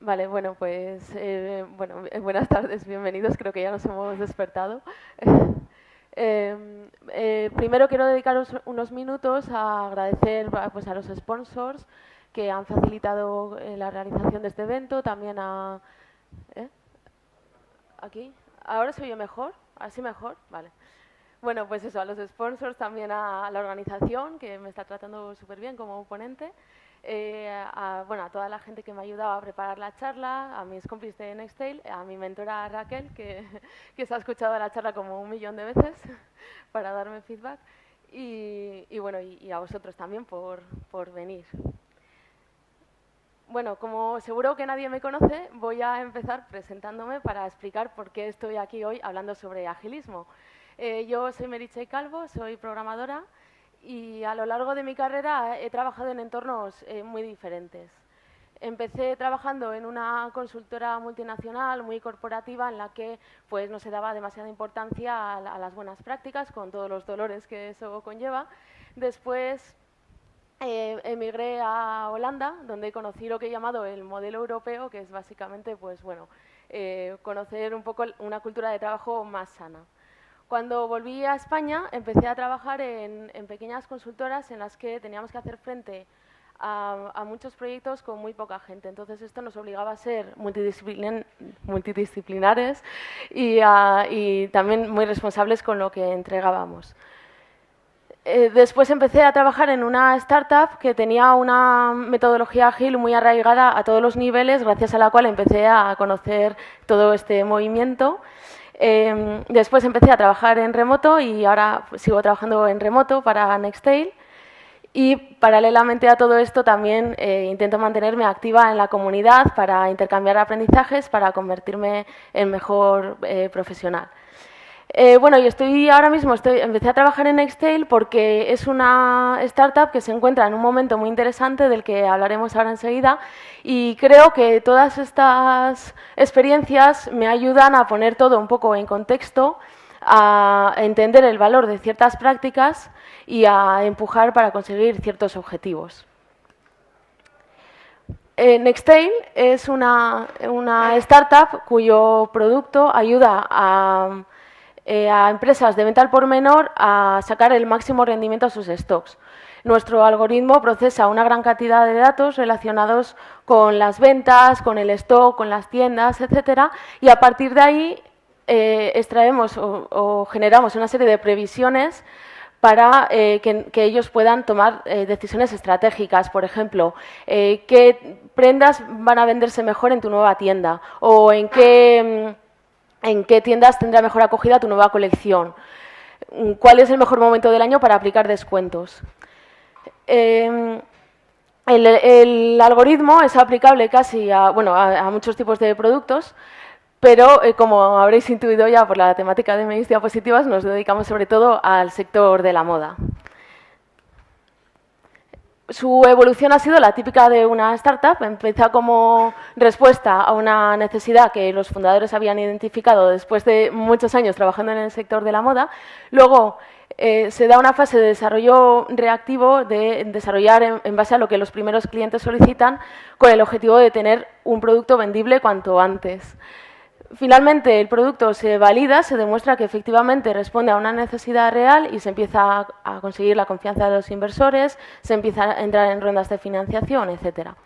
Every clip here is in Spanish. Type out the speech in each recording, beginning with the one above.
Vale, bueno, pues buenas tardes, bienvenidos, creo que ya nos hemos despertado. Primero quiero dedicaros unos minutos a agradecer pues, a los sponsors que han facilitado la realización de este evento, también a... ¿eh? ¿Aquí? ¿Ahora se oye mejor? ¿Así mejor? Vale. Bueno, pues eso, a los sponsors, también a la organización, que me está tratando súper bien como ponente, bueno, a toda la gente que me ha ayudado a preparar la charla, a mis compis de Nextail, a mi mentora Raquel, que se ha escuchado la charla como 1 millón de veces para darme feedback, y a vosotros también por venir. Bueno, como seguro que nadie me conoce, voy a empezar presentándome para explicar por qué estoy aquí hoy hablando sobre agilismo. Yo soy Meritxell Calvo, soy programadora y a lo largo de mi carrera he trabajado en entornos muy diferentes. Empecé trabajando en una consultora multinacional muy corporativa en la que pues, no se daba demasiada importancia a las buenas prácticas, con todos los dolores que eso conlleva. Después emigré a Holanda, donde conocí lo que he llamado el modelo europeo, que es básicamente pues, bueno, conocer un poco una cultura de trabajo más sana. Cuando volví a España, empecé a trabajar en pequeñas consultoras en las que teníamos que hacer frente a muchos proyectos con muy poca gente. Entonces, esto nos obligaba a ser multidisciplinares y también muy responsables con lo que entregábamos. Después empecé a trabajar en una startup que tenía una metodología ágil muy arraigada a todos los niveles, gracias a la cual empecé a conocer todo este movimiento. Después empecé a trabajar en remoto y ahora sigo trabajando en remoto para Nextail. Y paralelamente a todo esto también intento mantenerme activa en la comunidad para intercambiar aprendizajes, para convertirme en mejor profesional. Bueno, y ahora mismo empecé a trabajar en Nextail porque es una startup que se encuentra en un momento muy interesante del que hablaremos ahora enseguida y creo que todas estas experiencias me ayudan a poner todo un poco en contexto, a entender el valor de ciertas prácticas y a empujar para conseguir ciertos objetivos. Nextail es una startup cuyo producto ayuda a empresas de venta al por menor a sacar el máximo rendimiento a sus stocks. Nuestro algoritmo procesa una gran cantidad de datos relacionados con las ventas, con el stock, con las tiendas, etcétera, y a partir de ahí extraemos o generamos una serie de previsiones para que ellos puedan tomar decisiones estratégicas. Por ejemplo, qué prendas van a venderse mejor en tu nueva tienda o en qué tiendas tendrá mejor acogida tu nueva colección, cuál es el mejor momento del año para aplicar descuentos. El algoritmo es aplicable casi a muchos tipos de productos, pero como habréis intuido ya por la temática de mis diapositivas, nos dedicamos sobre todo al sector de la moda. Su evolución ha sido la típica de una startup. Empezó como respuesta a una necesidad que los fundadores habían identificado después de muchos años trabajando en el sector de la moda. Luego se da una fase de desarrollo reactivo, de desarrollar en base a lo que los primeros clientes solicitan, con el objetivo de tener un producto vendible cuanto antes. Finalmente, el producto se valida, se demuestra que efectivamente responde a una necesidad real y se empieza a conseguir la confianza de los inversores, se empieza a entrar en rondas de financiación, etcétera.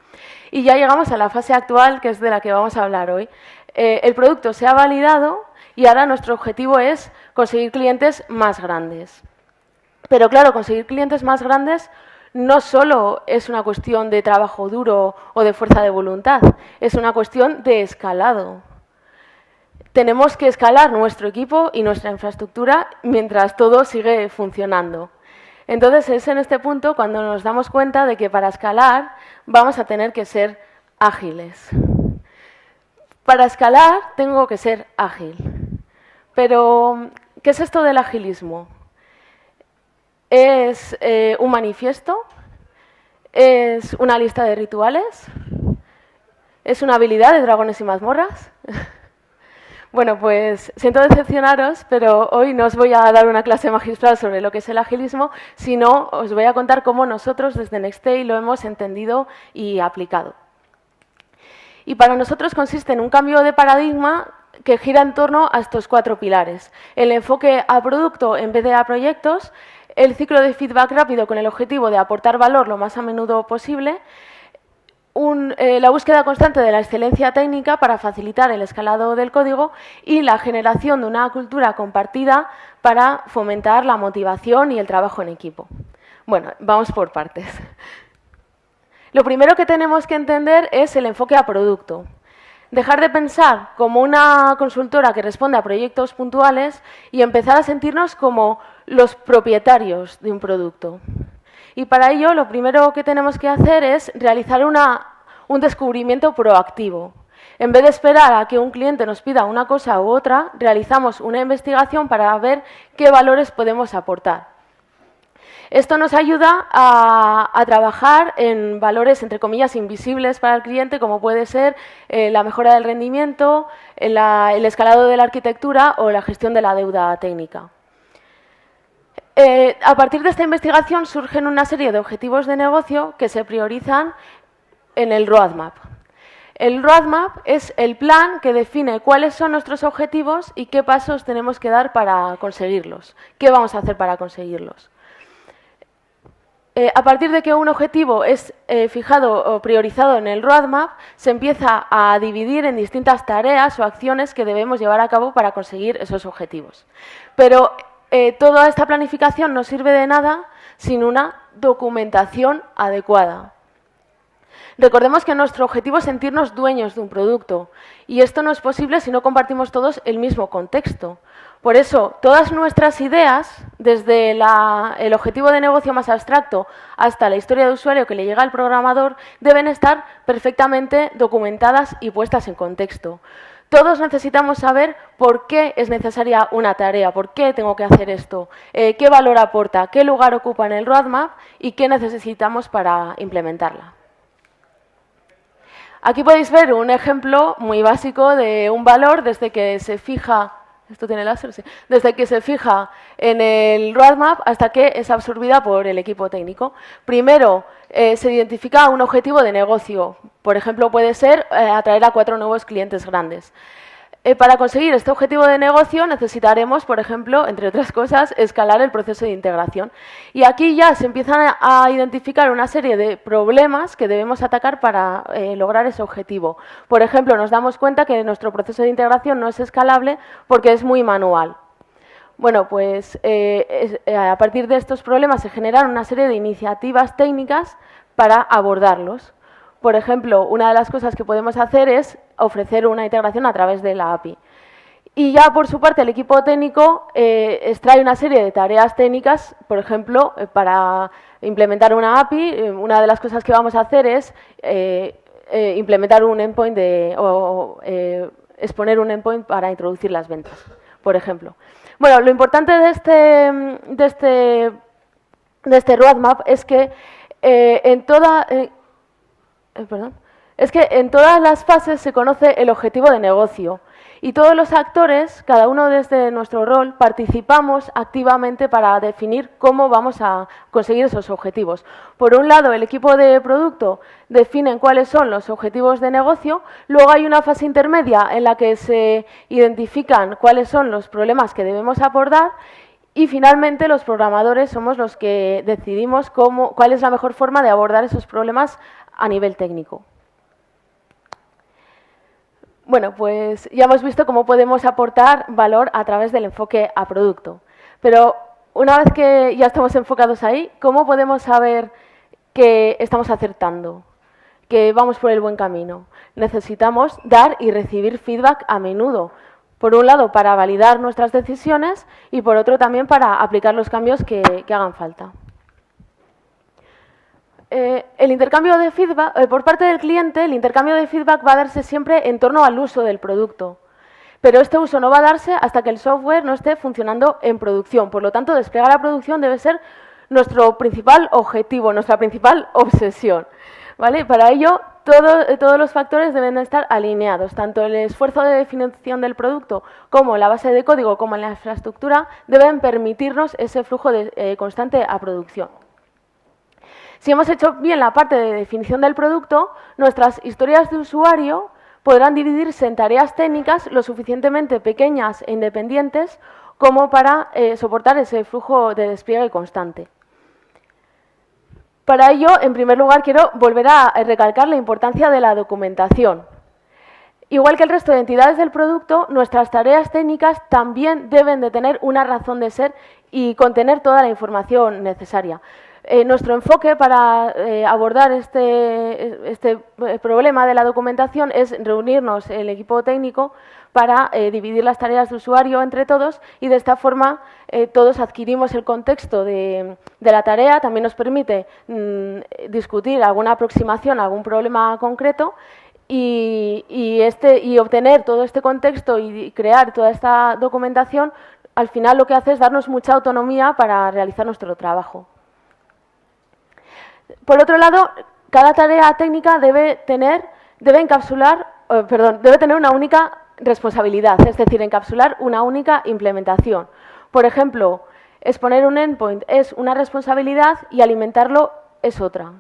Y ya llegamos a la fase actual, que es de la que vamos a hablar hoy. El producto se ha validado y ahora nuestro objetivo es conseguir clientes más grandes. Pero claro, conseguir clientes más grandes no solo es una cuestión de trabajo duro o de fuerza de voluntad, es una cuestión de escalado. Tenemos que escalar nuestro equipo y nuestra infraestructura mientras todo sigue funcionando. Entonces, es en este punto cuando nos damos cuenta de que para escalar vamos a tener que ser ágiles. Para escalar tengo que ser ágil. Pero, ¿qué es esto del agilismo? ¿Es un manifiesto? ¿Es una lista de rituales? ¿Es una habilidad de dragones y mazmorras? Bueno, pues siento decepcionaros, pero hoy no os voy a dar una clase magistral sobre lo que es el agilismo, sino os voy a contar cómo nosotros desde Nextail lo hemos entendido y aplicado. Y para nosotros consiste en un cambio de paradigma que gira en torno a estos 4 pilares. El enfoque a producto en vez de a proyectos, el ciclo de feedback rápido con el objetivo de aportar valor lo más a menudo posible, la búsqueda constante de la excelencia técnica para facilitar el escalado del código y la generación de una cultura compartida para fomentar la motivación y el trabajo en equipo. Bueno, vamos por partes. Lo primero que tenemos que entender es el enfoque a producto. Dejar de pensar como una consultora que responde a proyectos puntuales y empezar a sentirnos como los propietarios de un producto. Y para ello, lo primero que tenemos que hacer es realizar un descubrimiento proactivo. En vez de esperar a que un cliente nos pida una cosa u otra, realizamos una investigación para ver qué valores podemos aportar. Esto nos ayuda a trabajar en valores, entre comillas, invisibles para el cliente, como puede ser la mejora del rendimiento, el escalado de la arquitectura o la gestión de la deuda técnica. A partir de esta investigación surgen una serie de objetivos de negocio que se priorizan en el roadmap. El roadmap es el plan que define cuáles son nuestros objetivos y qué pasos tenemos que dar para conseguirlos. ¿Qué vamos a hacer para conseguirlos? A partir de que un objetivo es fijado o priorizado en el roadmap, se empieza a dividir en distintas tareas o acciones que debemos llevar a cabo para conseguir esos objetivos. Pero toda esta planificación no sirve de nada sin una documentación adecuada. Recordemos que nuestro objetivo es sentirnos dueños de un producto y esto no es posible si no compartimos todos el mismo contexto. Por eso, todas nuestras ideas, desde el objetivo de negocio más abstracto hasta la historia de usuario que le llega al programador, deben estar perfectamente documentadas y puestas en contexto. Todos necesitamos saber por qué es necesaria una tarea, por qué tengo que hacer esto, qué valor aporta, qué lugar ocupa en el roadmap y qué necesitamos para implementarla. Aquí podéis ver un ejemplo muy básico de un valor desde que se fija, ¿esto tiene láser? Sí. Desde que se fija en el roadmap hasta que es absorbida por el equipo técnico. Primero se identifica un objetivo de negocio. Por ejemplo, puede ser atraer a 4 nuevos clientes grandes. Para conseguir este objetivo de negocio necesitaremos, por ejemplo, entre otras cosas, escalar el proceso de integración. Y aquí ya se empiezan a identificar una serie de problemas que debemos atacar para lograr ese objetivo. Por ejemplo, nos damos cuenta que nuestro proceso de integración no es escalable porque es muy manual. Bueno, pues a partir de estos problemas se generan una serie de iniciativas técnicas para abordarlos. Por ejemplo, una de las cosas que podemos hacer es ofrecer una integración a través de la API. Y ya por su parte el equipo técnico extrae una serie de tareas técnicas, por ejemplo, para implementar una API, una de las cosas que vamos a hacer es implementar un endpoint exponer un endpoint para introducir las ventas, por ejemplo. Bueno, lo importante de este roadmap es que en todas las fases se conoce el objetivo de negocio y todos los actores, cada uno desde nuestro rol, participamos activamente para definir cómo vamos a conseguir esos objetivos. Por un lado, el equipo de producto define cuáles son los objetivos de negocio, luego hay una fase intermedia en la que se identifican cuáles son los problemas que debemos abordar y finalmente los programadores somos los que decidimos cuál es la mejor forma de abordar esos problemas a nivel técnico. Bueno, pues ya hemos visto cómo podemos aportar valor a través del enfoque a producto. Pero una vez que ya estamos enfocados ahí, ¿cómo podemos saber que estamos acertando, que vamos por el buen camino? Necesitamos dar y recibir feedback a menudo. Por un lado, para validar nuestras decisiones y por otro también para aplicar los cambios que hagan falta. El intercambio de feedback, por parte del cliente, el intercambio de feedback va a darse siempre en torno al uso del producto. Pero este uso no va a darse hasta que el software no esté funcionando en producción. Por lo tanto, desplegar la producción debe ser nuestro principal objetivo, nuestra principal obsesión, ¿vale? Para ello, todos los factores deben estar alineados. Tanto el esfuerzo de definición del producto como la base de código como la infraestructura deben permitirnos ese flujo constante a producción. Si hemos hecho bien la parte de definición del producto, nuestras historias de usuario podrán dividirse en tareas técnicas lo suficientemente pequeñas e independientes como para soportar ese flujo de despliegue constante. Para ello, en primer lugar, quiero volver a recalcar la importancia de la documentación. Igual que el resto de entidades del producto, nuestras tareas técnicas también deben de tener una razón de ser y contener toda la información necesaria. Nuestro enfoque para abordar este problema de la documentación es reunirnos el equipo técnico para dividir las tareas de usuario entre todos y de esta forma todos adquirimos el contexto de la tarea. También nos permite discutir alguna aproximación a algún problema concreto y obtener todo este contexto y crear toda esta documentación, al final lo que hace es darnos mucha autonomía para realizar nuestro trabajo. Por otro lado, cada tarea técnica debe tener una única responsabilidad, es decir, encapsular una única implementación. Por ejemplo, exponer un endpoint es una responsabilidad y alimentarlo es otra.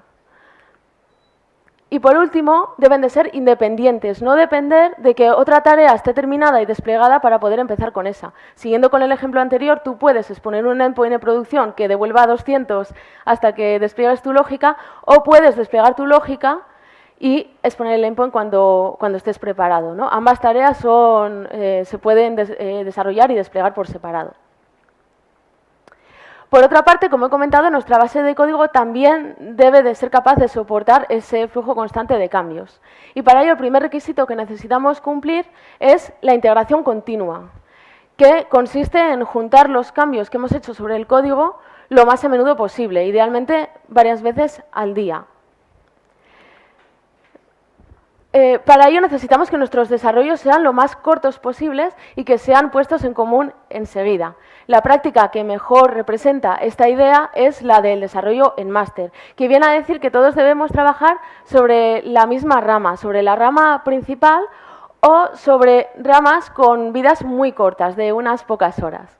Y por último, deben de ser independientes, no depender de que otra tarea esté terminada y desplegada para poder empezar con esa. Siguiendo con el ejemplo anterior, tú puedes exponer un endpoint de producción que devuelva a 200 hasta que despliegues tu lógica, o puedes desplegar tu lógica y exponer el endpoint cuando estés preparado, ¿no? Ambas tareas se pueden desarrollar y desplegar por separado. Por otra parte, como he comentado, nuestra base de código también debe de ser capaz de soportar ese flujo constante de cambios. Y para ello, el primer requisito que necesitamos cumplir es la integración continua, que consiste en juntar los cambios que hemos hecho sobre el código lo más a menudo posible, idealmente varias veces al día. Para ello necesitamos que nuestros desarrollos sean lo más cortos posibles y que sean puestos en común enseguida. La práctica que mejor representa esta idea es la del desarrollo en máster, que viene a decir que todos debemos trabajar sobre la misma rama, sobre la rama principal o sobre ramas con vidas muy cortas, de unas pocas horas.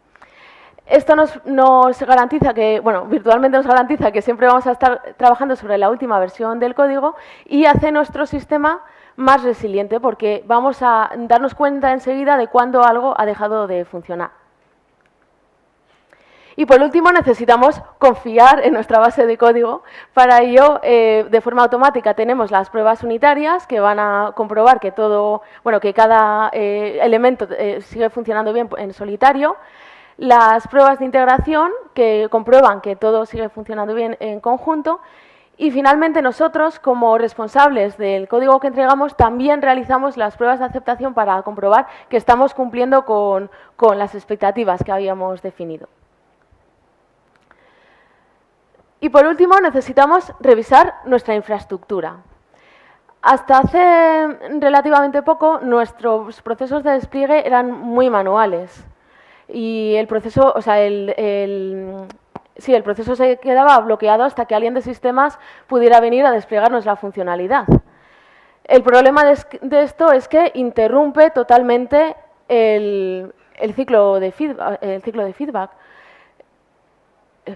Esto nos garantiza que, bueno, virtualmente nos garantiza que siempre vamos a estar trabajando sobre la última versión del código y hace nuestro sistema más resiliente porque vamos a darnos cuenta enseguida de cuándo algo ha dejado de funcionar. Y por último, necesitamos confiar en nuestra base de código. Para ello, de forma automática, tenemos las pruebas unitarias que van a comprobar que que cada elemento sigue funcionando bien en solitario. Las pruebas de integración que comprueban que todo sigue funcionando bien en conjunto. Y finalmente nosotros, como responsables del código que entregamos, también realizamos las pruebas de aceptación para comprobar que estamos cumpliendo con las expectativas que habíamos definido. Y por último, necesitamos revisar nuestra infraestructura. Hasta hace relativamente poco, nuestros procesos de despliegue eran muy manuales. Y el proceso, el proceso se quedaba bloqueado hasta que alguien de sistemas pudiera venir a desplegarnos la funcionalidad. El problema de esto es que interrumpe totalmente el ciclo de feedback.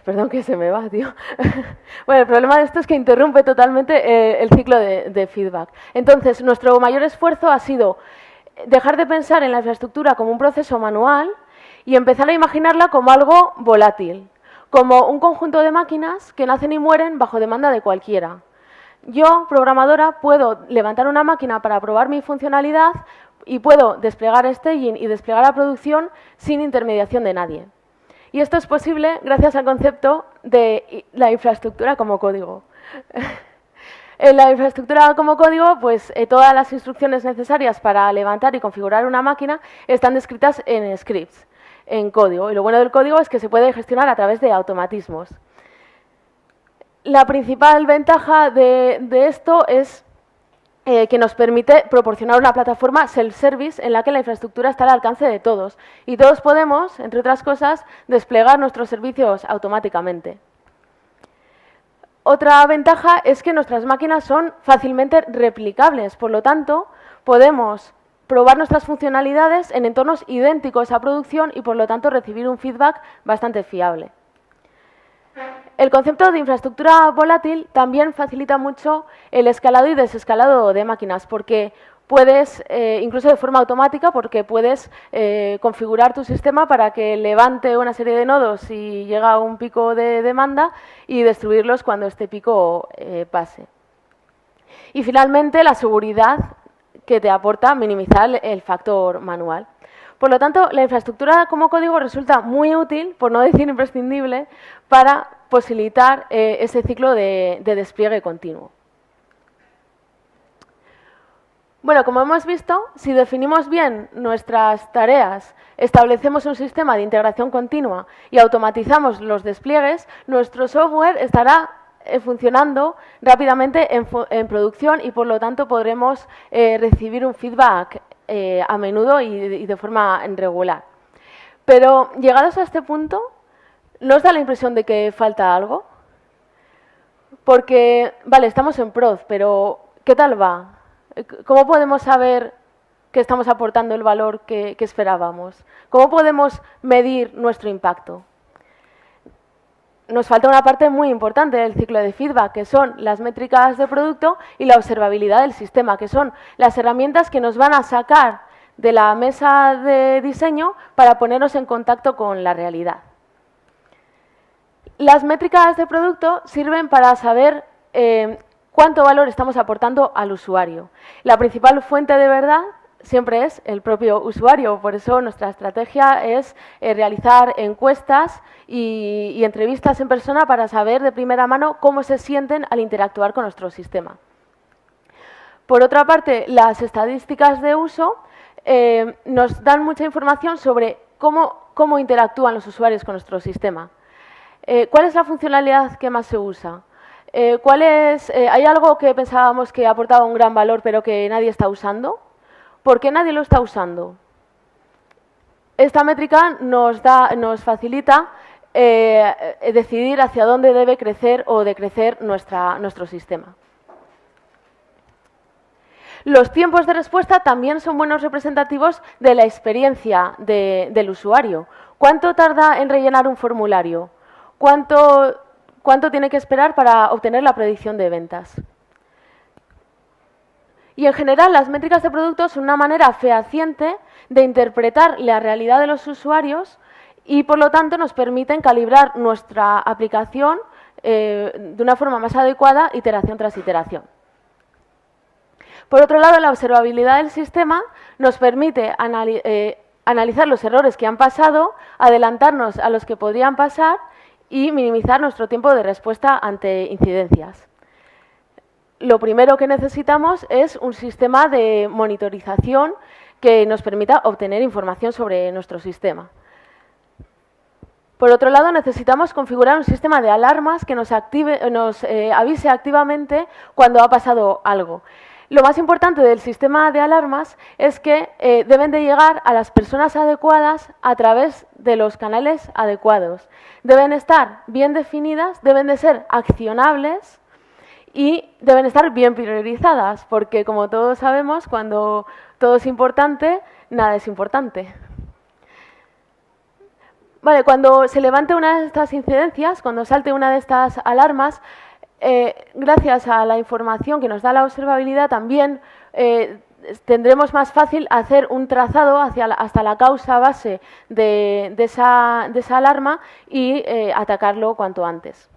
Perdón que se me va, tío. Bueno, el problema de esto es que interrumpe totalmente el ciclo de feedback. Entonces, nuestro mayor esfuerzo ha sido dejar de pensar en la infraestructura como un proceso manual y empezar a imaginarla como algo volátil, como un conjunto de máquinas que nacen y mueren bajo demanda de cualquiera. Yo, programadora, puedo levantar una máquina para probar mi funcionalidad y puedo desplegar staging y desplegar la producción sin intermediación de nadie. Y esto es posible gracias al concepto de la infraestructura como código. En la infraestructura como código, pues todas las instrucciones necesarias para levantar y configurar una máquina están descritas en scripts, en código. Y lo bueno del código es que se puede gestionar a través de automatismos. La principal ventaja de esto es que nos permite proporcionar una plataforma self-service en la que la infraestructura está al alcance de todos. Y todos podemos, entre otras cosas, desplegar nuestros servicios automáticamente. Otra ventaja es que nuestras máquinas son fácilmente replicables. Por lo tanto, podemos probar nuestras funcionalidades en entornos idénticos a producción y, por lo tanto, recibir un feedback bastante fiable. El concepto de infraestructura volátil también facilita mucho el escalado y desescalado de máquinas, porque puedes, incluso de forma automática, porque puedes configurar tu sistema para que levante una serie de nodos si llega un pico de demanda y destruirlos cuando este pico pase. Y finalmente, la seguridad que te aporta minimizar el factor manual. Por lo tanto, la infraestructura como código resulta muy útil, por no decir imprescindible, para posibilitar ese ciclo de despliegue continuo. Bueno, como hemos visto, si definimos bien nuestras tareas, establecemos un sistema de integración continua y automatizamos los despliegues, nuestro software estará funcionando rápidamente en producción y, por lo tanto, podremos recibir un feedback a menudo y de forma regular. Pero, llegados a este punto, ¿no os da la impresión de que falta algo? Porque, vale, estamos en prod, pero ¿qué tal va? ¿Cómo podemos saber que estamos aportando el valor que esperábamos? ¿Cómo podemos medir nuestro impacto? Nos falta una parte muy importante del ciclo de feedback, que son las métricas de producto y la observabilidad del sistema, que son las herramientas que nos van a sacar de la mesa de diseño para ponernos en contacto con la realidad. Las métricas de producto sirven para saber cuánto valor estamos aportando al usuario. La principal fuente de verdad siempre es el propio usuario, por eso nuestra estrategia es realizar encuestas y entrevistas en persona para saber de primera mano cómo se sienten al interactuar con nuestro sistema. Por otra parte, las estadísticas de uso nos dan mucha información sobre cómo interactúan los usuarios con nuestro sistema. ¿Cuál es la funcionalidad que más se usa? ¿Hay algo que pensábamos que aportaba un gran valor pero que nadie está usando? ¿Por qué nadie lo está usando? Esta métrica nos facilita decidir hacia dónde debe crecer o decrecer nuestro sistema. Los tiempos de respuesta también son buenos representativos de la experiencia del usuario. ¿Cuánto tarda en rellenar un formulario? ¿Cuánto tiene que esperar para obtener la predicción de ventas? Y en general, las métricas de producto son una manera fehaciente de interpretar la realidad de los usuarios y, por lo tanto, nos permiten calibrar nuestra aplicación de una forma más adecuada, iteración tras iteración. Por otro lado, la observabilidad del sistema nos permite analizar los errores que han pasado, adelantarnos a los que podrían pasar y minimizar nuestro tiempo de respuesta ante incidencias. Lo primero que necesitamos es un sistema de monitorización que nos permita obtener información sobre nuestro sistema. Por otro lado, necesitamos configurar un sistema de alarmas que nos avise activamente cuando ha pasado algo. Lo más importante del sistema de alarmas es que deben de llegar a las personas adecuadas a través de los canales adecuados. Deben estar bien definidas, deben de ser accionables y deben estar bien priorizadas, porque como todos sabemos, cuando todo es importante, nada es importante. Vale, cuando se levante una de estas incidencias, cuando salte una de estas alarmas, gracias a la información que nos da la observabilidad, también tendremos más fácil hacer un trazado hasta la causa base de esa alarma y atacarlo cuanto antes.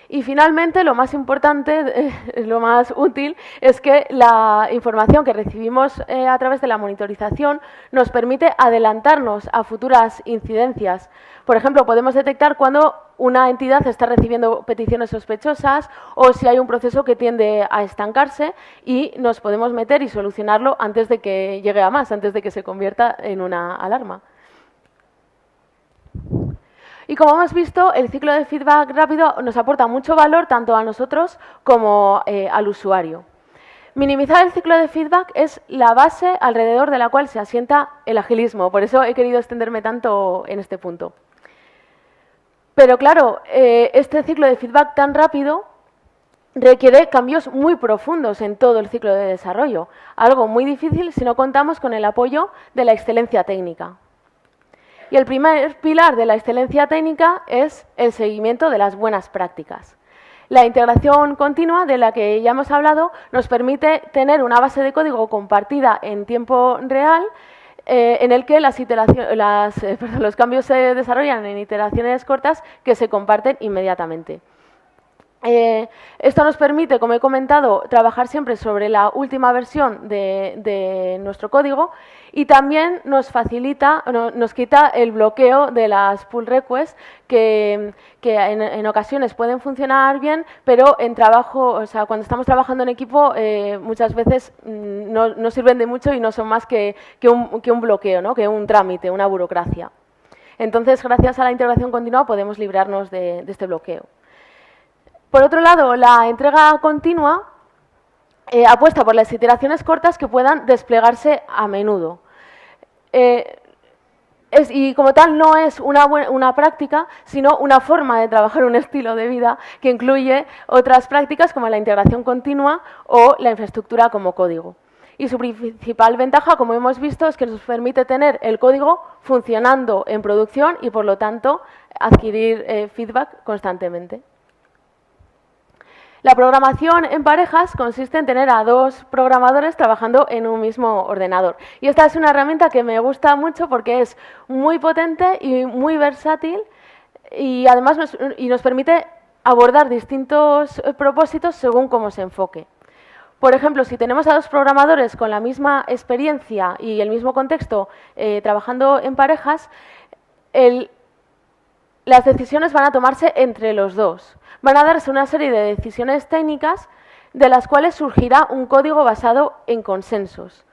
Y finalmente, lo más importante, lo más útil, es que la información que recibimos a través de la monitorización nos permite adelantarnos a futuras incidencias. Por ejemplo, podemos detectar cuando una entidad está recibiendo peticiones sospechosas o si hay un proceso que tiende a estancarse y nos podemos meter y solucionarlo antes de que llegue a más, antes de que se convierta en una alarma. Y como hemos visto, el ciclo de feedback rápido nos aporta mucho valor tanto a nosotros como al usuario. Minimizar el ciclo de feedback es la base alrededor de la cual se asienta el agilismo. Por eso he querido extenderme tanto en este punto. Pero claro, este ciclo de feedback tan rápido requiere cambios muy profundos en todo el ciclo de desarrollo. Algo muy difícil si no contamos con el apoyo de la excelencia técnica. Y el primer pilar de la excelencia técnica es el seguimiento de las buenas prácticas. La integración continua, de la que ya hemos hablado, nos permite tener una base de código compartida en tiempo real, en el que los cambios se desarrollan en iteraciones cortas que se comparten inmediatamente. Esto nos permite, como he comentado, trabajar siempre sobre la última versión de nuestro código, y también nos facilita, nos quita el bloqueo de las pull requests que en ocasiones pueden funcionar bien, pero en trabajo, o sea, cuando estamos trabajando en equipo, muchas veces no sirven de mucho y no son más que un bloqueo, ¿no? Que un trámite, una burocracia. Entonces, gracias a la integración continua podemos librarnos de este bloqueo. Por otro lado, la entrega continua apuesta por las iteraciones cortas que puedan desplegarse a menudo. Y como tal no es una práctica, sino una forma de trabajar, un estilo de vida que incluye otras prácticas como la integración continua o la infraestructura como código. Y su principal ventaja, como hemos visto, es que nos permite tener el código funcionando en producción y, por lo tanto, adquirir feedback constantemente. La programación en parejas consiste en tener a dos programadores trabajando en un mismo ordenador. Y esta es una herramienta que me gusta mucho porque es muy potente y muy versátil, y además nos permite abordar distintos propósitos según cómo se enfoque. Por ejemplo, si tenemos a dos programadores con la misma experiencia y el mismo contexto trabajando en parejas, las decisiones van a tomarse entre los dos. Van a darse una serie de decisiones técnicas de las cuales surgirá un código basado en consensos.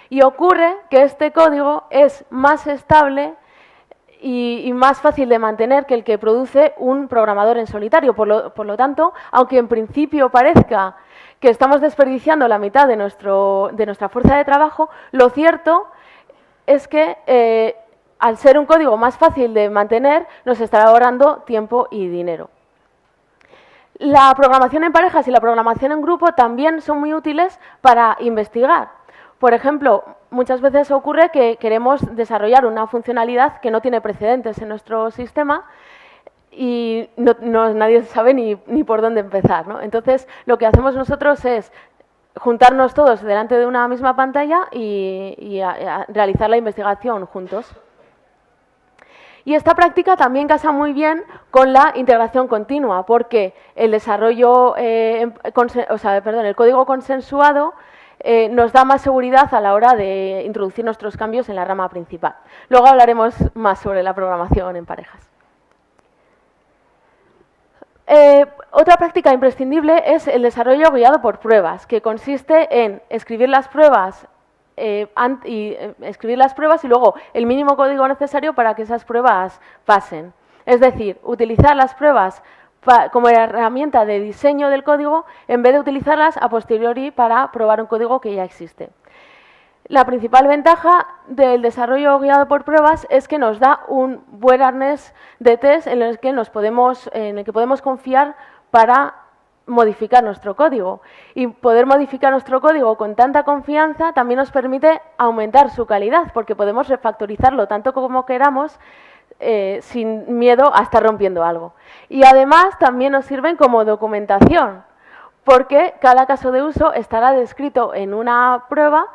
Y ocurre que este código es más estable y más fácil de mantener que el que produce un programador en solitario. Por lo tanto, aunque en principio parezca que estamos desperdiciando la mitad de nuestra fuerza de trabajo, lo cierto es que al ser un código más fácil de mantener, nos estará ahorrando tiempo y dinero. La programación en parejas y la programación en grupo también son muy útiles para investigar. Por ejemplo, muchas veces ocurre que queremos desarrollar una funcionalidad que no tiene precedentes en nuestro sistema y nadie sabe ni por dónde empezar, ¿no? Entonces, lo que hacemos nosotros es juntarnos todos delante de una misma pantalla y realizar la investigación juntos. Y esta práctica también casa muy bien con la integración continua, porque el desarrollo, el código consensuado nos da más seguridad a la hora de introducir nuestros cambios en la rama principal. Luego hablaremos más sobre la programación en parejas. Otra práctica imprescindible es el desarrollo guiado por pruebas, que consiste en escribir las pruebas y luego el mínimo código necesario para que esas pruebas pasen. Es decir, utilizar las pruebas como herramienta de diseño del código en vez de utilizarlas a posteriori para probar un código que ya existe. La principal ventaja del desarrollo guiado por pruebas es que nos da un buen arnés de test en el que podemos confiar para modificar nuestro código. Y poder modificar nuestro código con tanta confianza también nos permite aumentar su calidad, porque podemos refactorizarlo tanto como queramos sin miedo a estar rompiendo algo. Y además también nos sirven como documentación, porque cada caso de uso estará descrito en una prueba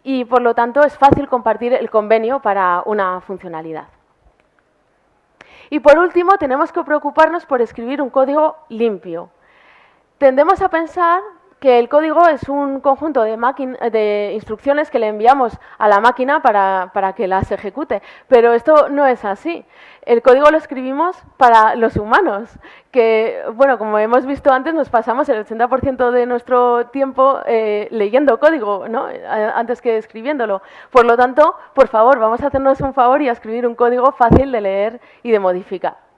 y por lo tanto es fácil compartir el convenio para una funcionalidad. Y por último, tenemos que preocuparnos por escribir un código limpio. Tendemos a pensar que el código es un conjunto de instrucciones que le enviamos a la máquina para que las ejecute, pero esto no es así. El código lo escribimos para los humanos, que, bueno, como hemos visto antes, nos pasamos el 80% de nuestro tiempo leyendo código, ¿no?, antes que escribiéndolo. Por lo tanto, por favor, vamos a hacernos un favor y a escribir un código fácil de leer y de modificar.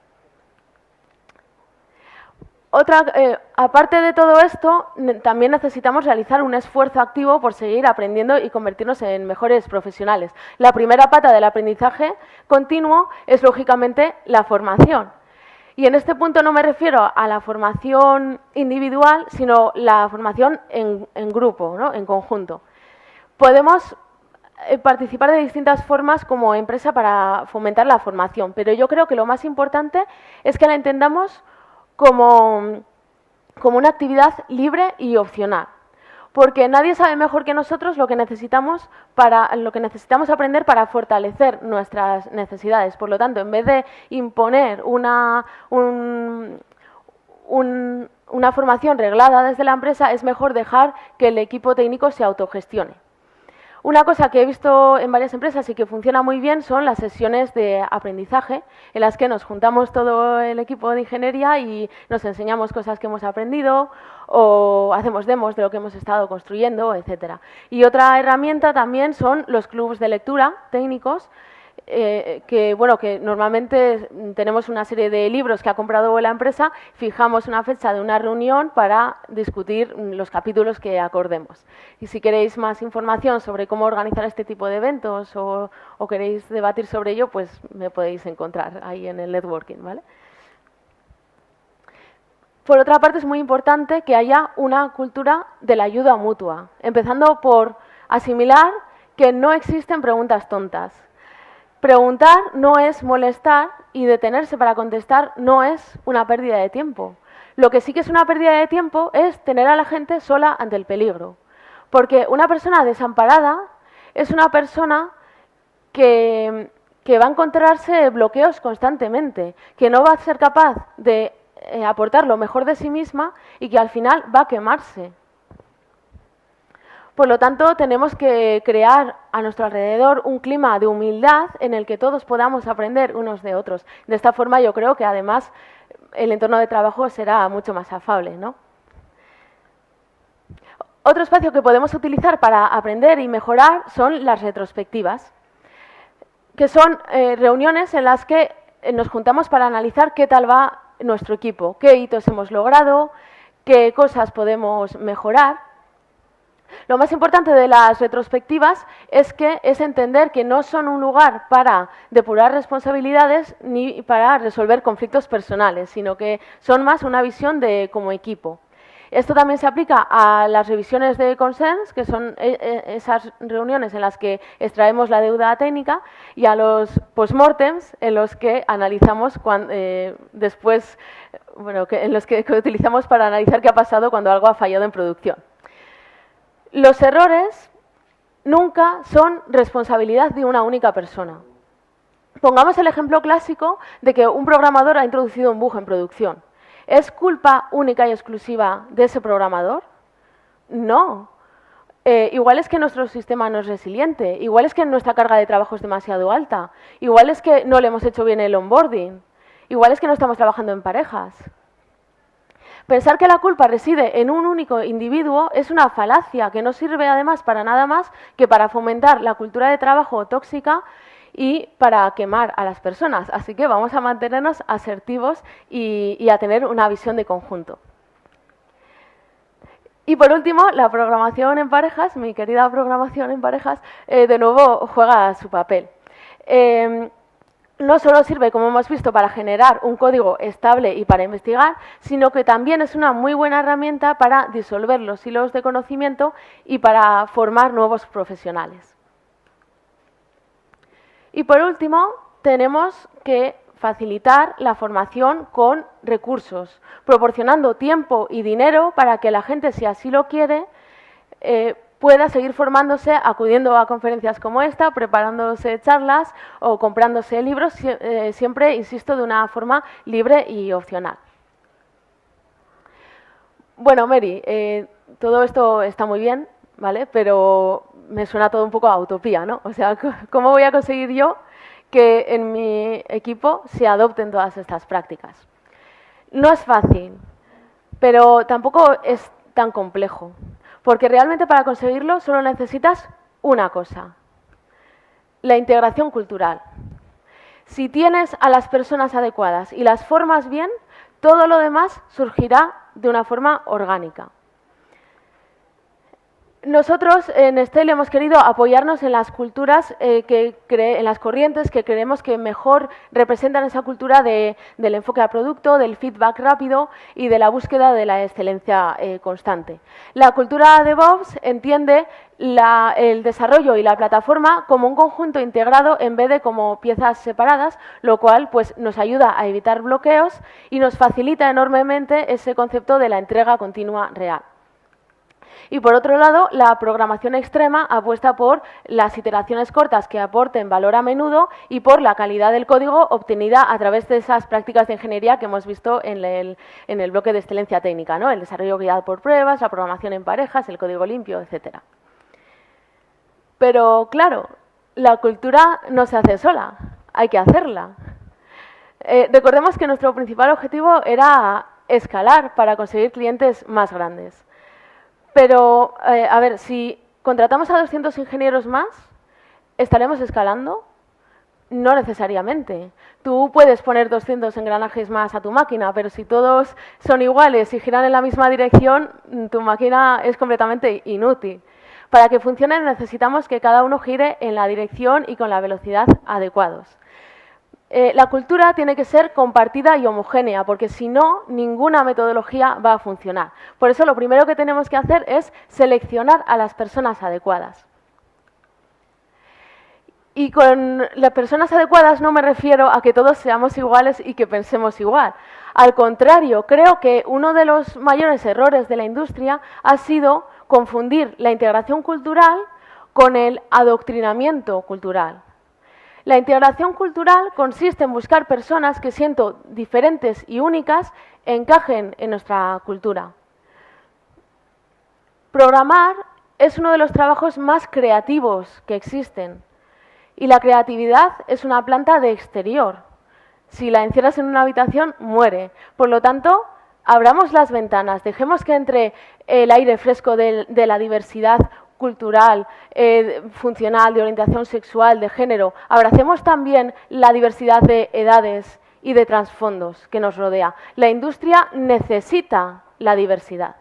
Aparte de todo esto, también necesitamos realizar un esfuerzo activo por seguir aprendiendo y convertirnos en mejores profesionales. La primera pata del aprendizaje continuo es, lógicamente, la formación. Y en este punto no me refiero a la formación individual, sino la formación en grupo, ¿no?, en conjunto. Podemos participar de distintas formas como empresa para fomentar la formación, pero yo creo que lo más importante es que la entendamos como como una actividad libre y opcional. Porque nadie sabe mejor que nosotros lo que necesitamos aprender para fortalecer nuestras necesidades. Por lo tanto, en vez de imponer una formación reglada desde la empresa, es mejor dejar que el equipo técnico se autogestione. Una cosa que he visto en varias empresas y que funciona muy bien son las sesiones de aprendizaje, en las que nos juntamos todo el equipo de ingeniería y nos enseñamos cosas que hemos aprendido o hacemos demos de lo que hemos estado construyendo, etcétera. Y otra herramienta también son los clubs de lectura técnicos, que normalmente tenemos una serie de libros que ha comprado la empresa, fijamos una fecha de una reunión para discutir los capítulos que acordemos. Y si queréis más información sobre cómo organizar este tipo de eventos o queréis debatir sobre ello, pues me podéis encontrar ahí en el networking, ¿vale? Por otra parte, es muy importante que haya una cultura de la ayuda mutua, empezando por asimilar que no existen preguntas tontas. Preguntar no es molestar y detenerse para contestar no es una pérdida de tiempo. Lo que sí que es una pérdida de tiempo es tener a la gente sola ante el peligro. Porque una persona desamparada es una persona que va a encontrarse bloqueos constantemente, que no va a ser capaz de aportar lo mejor de sí misma y que al final va a quemarse. Por lo tanto, tenemos que crear a nuestro alrededor un clima de humildad en el que todos podamos aprender unos de otros. De esta forma, yo creo que además el entorno de trabajo será mucho más afable, ¿no? Otro espacio que podemos utilizar para aprender y mejorar son las retrospectivas, que son reuniones en las que nos juntamos para analizar qué tal va nuestro equipo, qué hitos hemos logrado, qué cosas podemos mejorar. Lo más importante de las retrospectivas es entender que no son un lugar para depurar responsabilidades ni para resolver conflictos personales, sino que son más una visión de como equipo. Esto también se aplica a las revisiones de consens, que son esas reuniones en las que extraemos la deuda técnica, y a los postmortems, en los que analizamos en los que utilizamos para analizar qué ha pasado cuando algo ha fallado en producción. Los errores nunca son responsabilidad de una única persona. Pongamos el ejemplo clásico de que un programador ha introducido un bug en producción. ¿Es culpa única y exclusiva de ese programador? No. Igual es que nuestro sistema no es resiliente, igual es que nuestra carga de trabajo es demasiado alta, igual es que no le hemos hecho bien el onboarding, igual es que no estamos trabajando en parejas. Pensar que la culpa reside en un único individuo es una falacia que no sirve además para nada más que para fomentar la cultura de trabajo tóxica y para quemar a las personas. Así que vamos a mantenernos asertivos y a tener una visión de conjunto. Y por último, la programación en parejas, mi querida programación en parejas, de nuevo juega su papel. No solo sirve, como hemos visto, para generar un código estable y para investigar, sino que también es una muy buena herramienta para disolver los hilos de conocimiento y para formar nuevos profesionales. Y por último, tenemos que facilitar la formación con recursos, proporcionando tiempo y dinero para que la gente, si así lo quiere, pueda seguir formándose, acudiendo a conferencias como esta, preparándose charlas o comprándose libros, siempre, insisto, de una forma libre y opcional. Bueno, Mary, todo esto está muy bien, ¿vale? Pero me suena todo un poco a utopía, ¿no? O sea, ¿cómo voy a conseguir yo que en mi equipo se adopten todas estas prácticas? No es fácil, pero tampoco es tan complejo. Porque realmente para conseguirlo solo necesitas una cosa: la integración cultural. Si tienes a las personas adecuadas y las formas bien, todo lo demás surgirá de una forma orgánica. Nosotros en Estel hemos querido apoyarnos en las culturas, en las corrientes que creemos que mejor representan esa cultura del enfoque al producto, del feedback rápido y de la búsqueda de la excelencia constante. La cultura DevOps entiende el desarrollo y la plataforma como un conjunto integrado en vez de como piezas separadas, lo cual pues, nos ayuda a evitar bloqueos y nos facilita enormemente ese concepto de la entrega continua real. Y por otro lado, la programación extrema apuesta por las iteraciones cortas que aporten valor a menudo y por la calidad del código obtenida a través de esas prácticas de ingeniería que hemos visto en el bloque de excelencia técnica, ¿no? El desarrollo guiado por pruebas, la programación en parejas, el código limpio, etcétera. Pero claro, la cultura no se hace sola, hay que hacerla. Recordemos que nuestro principal objetivo era escalar para conseguir clientes más grandes. Pero, a ver, si contratamos a 200 ingenieros más, ¿estaremos escalando? No necesariamente. Tú puedes poner 200 engranajes más a tu máquina, pero si todos son iguales y giran en la misma dirección, tu máquina es completamente inútil. Para que funcione necesitamos que cada uno gire en la dirección y con la velocidad adecuados. La cultura tiene que ser compartida y homogénea, porque si no, ninguna metodología va a funcionar. Por eso lo primero que tenemos que hacer es seleccionar a las personas adecuadas. Y con las personas adecuadas no me refiero a que todos seamos iguales y que pensemos igual. Al contrario, creo que uno de los mayores errores de la industria ha sido confundir la integración cultural con el adoctrinamiento cultural. La integración cultural consiste en buscar personas que, siendo diferentes y únicas, encajen en nuestra cultura. Programar es uno de los trabajos más creativos que existen y la creatividad es una planta de exterior. Si la encierras en una habitación, muere. Por lo tanto, abramos las ventanas, dejemos que entre el aire fresco de la diversidad cultural, funcional, de orientación sexual, de género. Abracemos también la diversidad de edades y de trasfondos que nos rodea. La industria necesita la diversidad.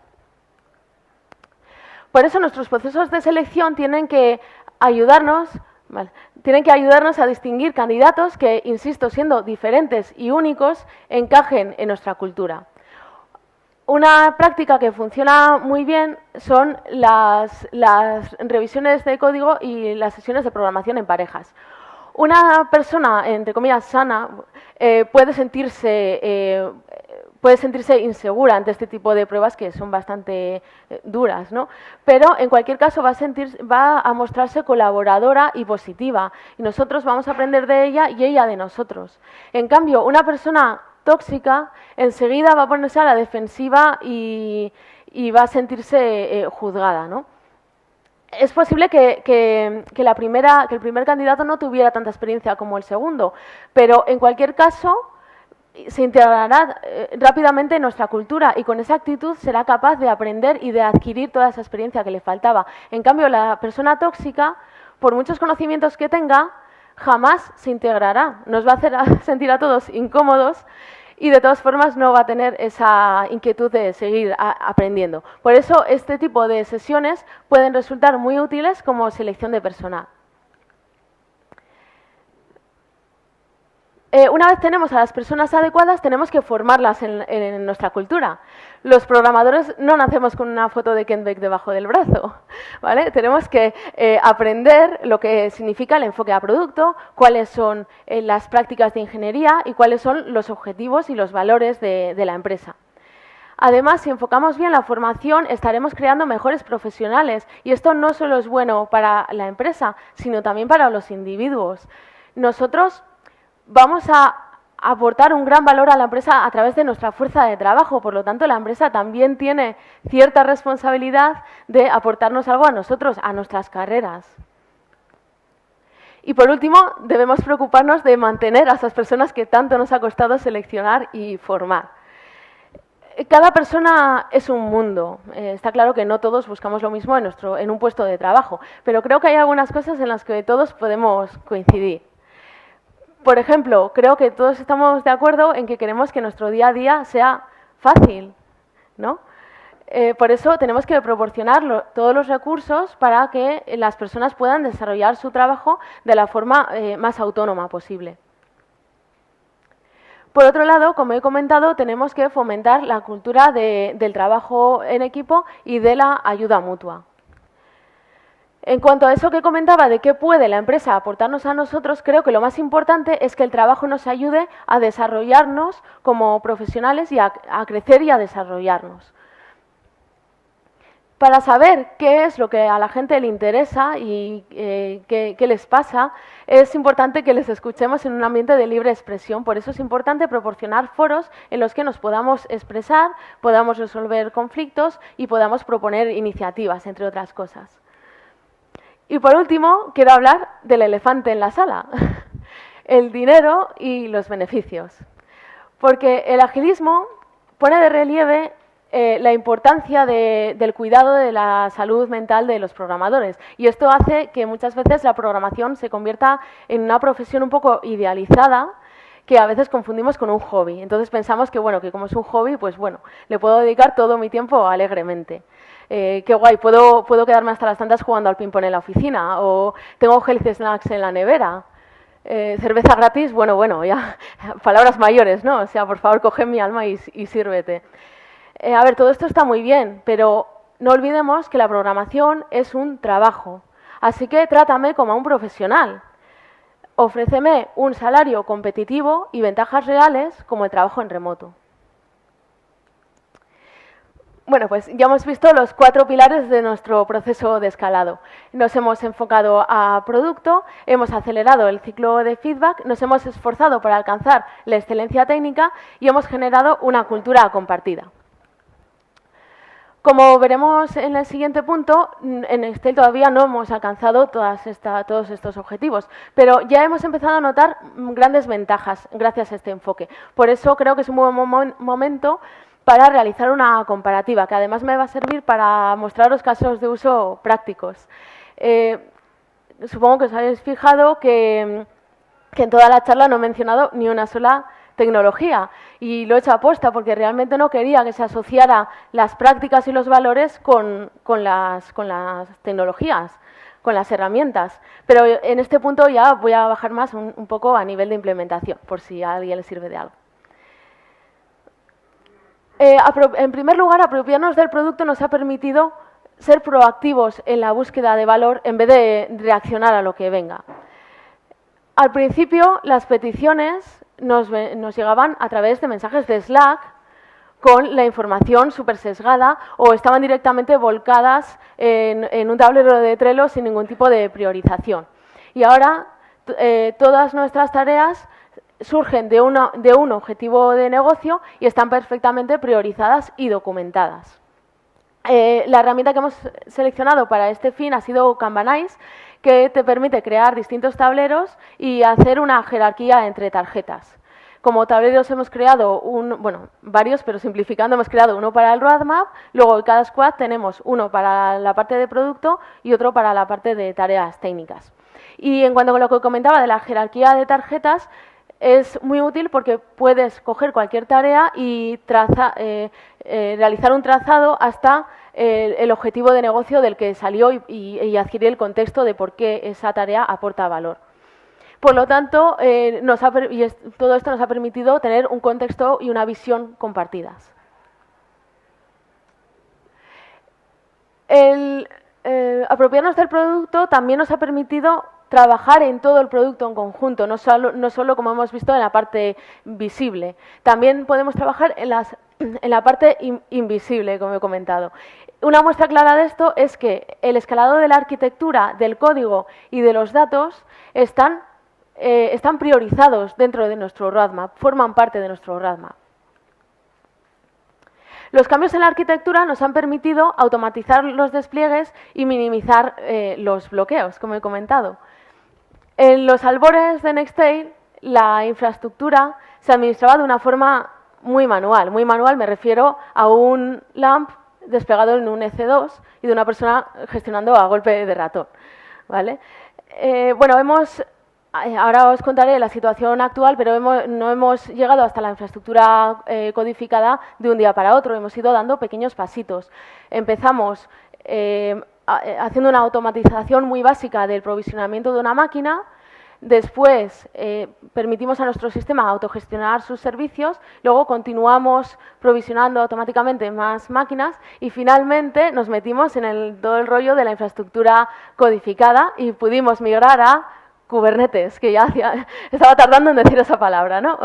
Por eso nuestros procesos de selección tienen que ayudarnos a distinguir candidatos que, insisto, siendo diferentes y únicos, encajen en nuestra cultura. Una práctica que funciona muy bien son las revisiones de código y las sesiones de programación en parejas. Una persona, entre comillas, sana, puede sentirse insegura ante este tipo de pruebas que son bastante duras, ¿no? Pero en cualquier caso va a mostrarse colaboradora y positiva. Y nosotros vamos a aprender de ella y ella de nosotros. En cambio, una persona tóxica enseguida va a ponerse a la defensiva y va a sentirse juzgada, ¿no? Es posible que el primer candidato no tuviera tanta experiencia como el segundo, pero en cualquier caso se integrará rápidamente en nuestra cultura y con esa actitud será capaz de aprender y de adquirir toda esa experiencia que le faltaba. En cambio, la persona tóxica, por muchos conocimientos que tenga, jamás se integrará. Nos va a hacer sentir a todos incómodos y de todas formas no va a tener esa inquietud de seguir aprendiendo. Por eso este tipo de sesiones pueden resultar muy útiles como selección de personal. Una vez tenemos a las personas adecuadas, tenemos que formarlas en nuestra cultura. Los programadores no nacemos con una foto de Ken Beck debajo del brazo, ¿vale? Tenemos que aprender lo que significa el enfoque a producto, cuáles son las prácticas de ingeniería y cuáles son los objetivos y los valores de la empresa. Además, si enfocamos bien la formación, estaremos creando mejores profesionales y esto no solo es bueno para la empresa, sino también para los individuos. Nosotros vamos a aportar un gran valor a la empresa a través de nuestra fuerza de trabajo. Por lo tanto, la empresa también tiene cierta responsabilidad de aportarnos algo a nosotros, a nuestras carreras. Y por último, debemos preocuparnos de mantener a esas personas que tanto nos ha costado seleccionar y formar. Cada persona es un mundo. Está claro que no todos buscamos lo mismo en un puesto de trabajo, pero creo que hay algunas cosas en las que todos podemos coincidir. Por ejemplo, creo que todos estamos de acuerdo en que queremos que nuestro día a día sea fácil, ¿no? Por eso tenemos que proporcionar todos los recursos para que las personas puedan desarrollar su trabajo de la forma más autónoma posible. Por otro lado, como he comentado, tenemos que fomentar la cultura del trabajo en equipo y de la ayuda mutua. En cuanto a eso que comentaba de qué puede la empresa aportarnos a nosotros, creo que lo más importante es que el trabajo nos ayude a desarrollarnos como profesionales y a crecer y a desarrollarnos. Para saber qué es lo que a la gente le interesa y qué les pasa, es importante que les escuchemos en un ambiente de libre expresión. Por eso es importante proporcionar foros en los que nos podamos expresar, podamos resolver conflictos y podamos proponer iniciativas, entre otras cosas. Y por último, quiero hablar del elefante en la sala, el dinero y los beneficios. Porque el agilismo pone de relieve la importancia del cuidado de la salud mental de los programadores. Y esto hace que muchas veces la programación se convierta en una profesión un poco idealizada, que a veces confundimos con un hobby. Entonces pensamos que, bueno, que como es un hobby, pues bueno, le puedo dedicar todo mi tiempo alegremente. Qué guay, puedo quedarme hasta las tantas jugando al ping-pong en la oficina, o tengo healthy snacks en la nevera. Cerveza gratis, bueno, ya, palabras mayores, ¿no? O sea, por favor, coge mi alma y sírvete. A ver, todo esto está muy bien, pero no olvidemos que la programación es un trabajo. Así que trátame como a un profesional. Ofréceme un salario competitivo y ventajas reales como el trabajo en remoto. Bueno, pues ya hemos visto los 4 pilares de nuestro proceso de escalado. Nos hemos enfocado a producto, hemos acelerado el ciclo de feedback, nos hemos esforzado para alcanzar la excelencia técnica y hemos generado una cultura compartida. Como veremos en el siguiente punto, en Excel todavía no hemos alcanzado todos estos objetivos, pero ya hemos empezado a notar grandes ventajas gracias a este enfoque. Por eso creo que es un buen momento para realizar una comparativa, que además me va a servir para mostraros casos de uso prácticos. Supongo que os habéis fijado que en toda la charla no he mencionado ni una sola tecnología, y lo he hecho aposta porque realmente no quería que se asociara las prácticas y los valores con las tecnologías, con las herramientas. Pero en este punto ya voy a bajar más un poco a nivel de implementación, por si a alguien le sirve de algo. En primer lugar, apropiarnos del producto nos ha permitido ser proactivos en la búsqueda de valor en vez de reaccionar a lo que venga. Al principio, las peticiones nos llegaban a través de mensajes de Slack con la información súper sesgada o estaban directamente volcadas en un tablero de Trello sin ningún tipo de priorización. Y ahora todas nuestras tareas surgen de un objetivo de negocio y están perfectamente priorizadas y documentadas. La herramienta que hemos seleccionado para este fin ha sido Kanbanize, que te permite crear distintos tableros y hacer una jerarquía entre tarjetas. Como tableros hemos creado varios, pero simplificando hemos creado uno para el roadmap, luego en cada squad tenemos uno para la parte de producto y otro para la parte de tareas técnicas. Y en cuanto a lo que comentaba de la jerarquía de tarjetas, es muy útil porque puedes coger cualquier tarea y realizar un trazado hasta el objetivo de negocio del que salió y adquirir el contexto de por qué esa tarea aporta valor. Por lo tanto, todo esto nos ha permitido tener un contexto y una visión compartidas. Apropiarnos del producto también nos ha permitido trabajar en todo el producto en conjunto, no solo como hemos visto en la parte visible. También podemos trabajar en la parte invisible, como he comentado. Una muestra clara de esto es que el escalado de la arquitectura, del código y de los datos están priorizados dentro de nuestro roadmap, forman parte de nuestro roadmap. Los cambios en la arquitectura nos han permitido automatizar los despliegues y minimizar los bloqueos, como he comentado. En los albores de Nextail, la infraestructura se administraba de una forma muy manual. Muy manual me refiero a un LAMP desplegado en un EC2 y de una persona gestionando a golpe de ratón, ¿vale? Hemos Ahora os contaré la situación actual, pero no hemos llegado hasta la infraestructura codificada de un día para otro. Hemos ido dando pequeños pasitos. Empezamos haciendo una automatización muy básica del provisionamiento de una máquina. Después permitimos a nuestro sistema autogestionar sus servicios, luego continuamos provisionando automáticamente más máquinas y finalmente nos metimos en todo el rollo de la infraestructura codificada y pudimos migrar a Kubernetes, que ya estaba tardando en decir esa palabra, ¿no?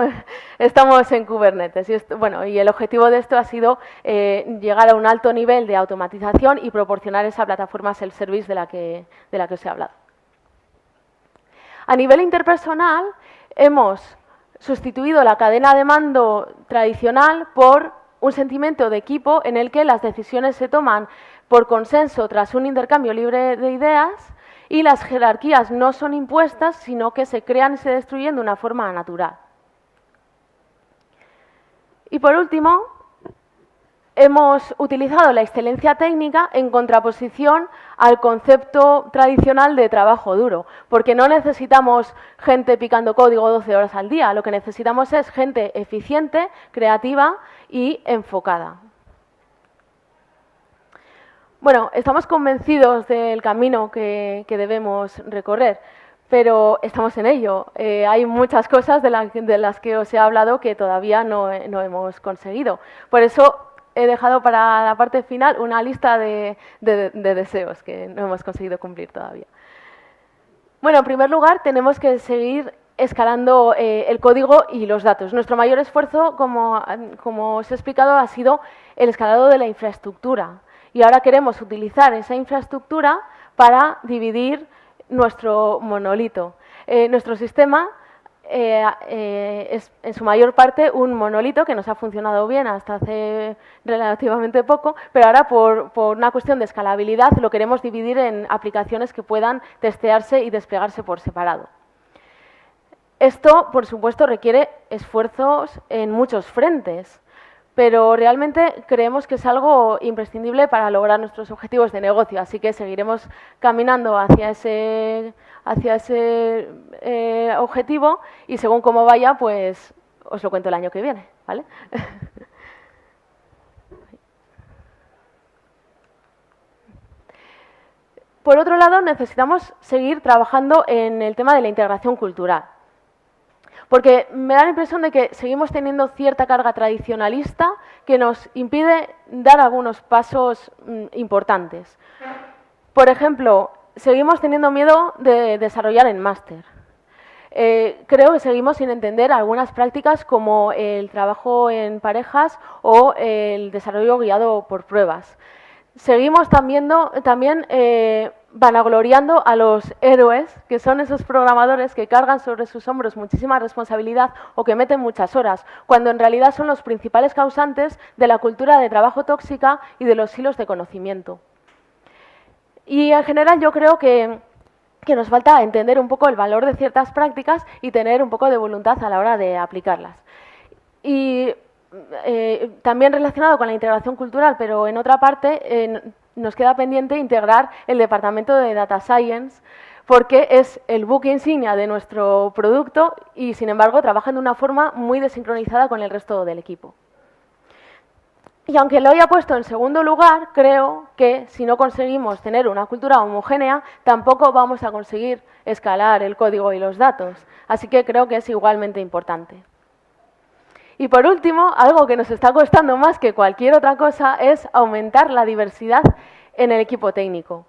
Estamos en Kubernetes. Y el objetivo de esto ha sido llegar a un alto nivel de automatización y proporcionar esa plataforma self-service de la que os he hablado. A nivel interpersonal, hemos sustituido la cadena de mando tradicional por un sentimiento de equipo en el que las decisiones se toman por consenso tras un intercambio libre de ideas y las jerarquías no son impuestas, sino que se crean y se destruyen de una forma natural. Y por último, hemos utilizado la excelencia técnica en contraposición al concepto tradicional de trabajo duro, porque no necesitamos gente picando código 12 horas al día, lo que necesitamos es gente eficiente, creativa y enfocada. Bueno, estamos convencidos del camino que debemos recorrer, pero estamos en ello. Hay muchas cosas de las que os he hablado que todavía no hemos conseguido. Por eso he dejado para la parte final una lista de deseos que no hemos conseguido cumplir todavía. Bueno, en primer lugar, tenemos que seguir escalando el código y los datos. Nuestro mayor esfuerzo, como os he explicado, ha sido el escalado de la infraestructura. Y ahora queremos utilizar esa infraestructura para dividir nuestro monolito. Nuestro sistema es en su mayor parte un monolito que nos ha funcionado bien hasta hace relativamente poco, pero ahora por una cuestión de escalabilidad lo queremos dividir en aplicaciones que puedan testearse y desplegarse por separado. Esto, por supuesto, requiere esfuerzos en muchos frentes, pero realmente creemos que es algo imprescindible para lograr nuestros objetivos de negocio, así que seguiremos caminando hacia ese objetivo y según cómo vaya, pues os lo cuento el año que viene, ¿vale? Por otro lado, necesitamos seguir trabajando en el tema de la integración cultural. Porque me da la impresión de que seguimos teniendo cierta carga tradicionalista que nos impide dar algunos pasos importantes. Por ejemplo, seguimos teniendo miedo de desarrollar en máster. Creo que seguimos sin entender algunas prácticas como el trabajo en parejas o el desarrollo guiado por pruebas. Seguimos también vanagloriando a los héroes, que son esos programadores que cargan sobre sus hombros muchísima responsabilidad o que meten muchas horas, cuando en realidad son los principales causantes de la cultura de trabajo tóxica y de los silos de conocimiento. Y en general yo creo que nos falta entender un poco el valor de ciertas prácticas y tener un poco de voluntad a la hora de aplicarlas. Y también relacionado con la integración cultural, pero en otra parte nos queda pendiente integrar el departamento de Data Science, porque es el buque insignia de nuestro producto y, sin embargo, trabajan de una forma muy desincronizada con el resto del equipo. Y aunque lo haya puesto en segundo lugar, creo que si no conseguimos tener una cultura homogénea, tampoco vamos a conseguir escalar el código y los datos. Así que creo que es igualmente importante. Y por último, algo que nos está costando más que cualquier otra cosa es aumentar la diversidad en el equipo técnico.